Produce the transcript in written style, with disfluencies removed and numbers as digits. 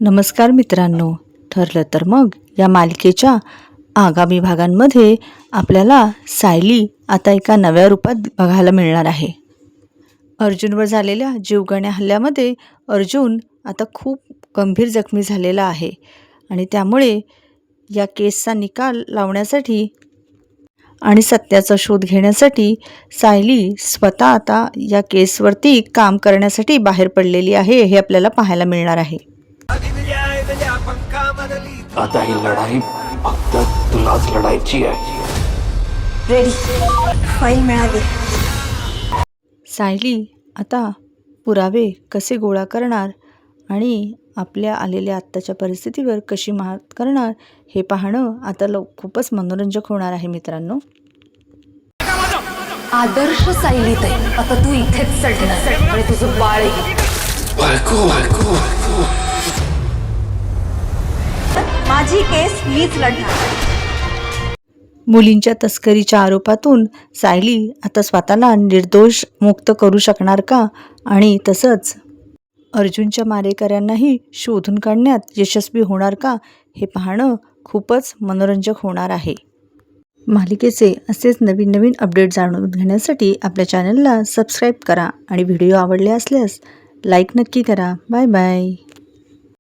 नमस्कार मित्रांनो, ठरलं तर मग या मालिकेच्या आगामी भागांमध्ये आपल्याला सायली आता एका नव्या रूपात बघायला मिळणार आहे. अर्जुनवर झालेल्या जीवघेण्या हल्ल्यामध्ये अर्जुन आता खूप गंभीर जखमी झालेला आहे आणि त्यामुळे या केसचा निकाल लावण्यासाठी आणि सत्याचा शोध घेण्यासाठी सायली स्वतः आता या केसवरती काम करण्यासाठी बाहेर पडलेली आहे, हे आपल्याला पाहायला मिळणार आहे. आता ही लढाई फक्त तुलाच लढायची आहे. रेडी, फाईल मिळाली. सायली आता पुरावे कसे गोळा करणार आणि आपल्या आलेल्या आत्ताच्या परिस्थितीवर कशी मात करणार हे पाहणं आता खूपच मनोरंजक होणार आहे मित्रांनो. आदर्श सायलीत आहे. आता तू इथेच चढणार आणि तुझं बाळ माझी केस मीच लढणार. मुलींच्या तस्करीच्या आरोपातून सायली आता स्वतःला निर्दोष मुक्त करू शकणार का आणि तसंच अर्जुनच्या मारेकऱ्यांनाही शोधून काढण्यात यशस्वी होणार का हे पाहणं खूपच मनोरंजक होणार आहे. मालिकेचे असेच नवीन नवीन अपडेट जाणून घेण्यासाठी आपल्या चॅनलला सबस्क्राईब करा आणि व्हिडिओ आवडले असल्यास लाईक नक्की करा. Bye bye.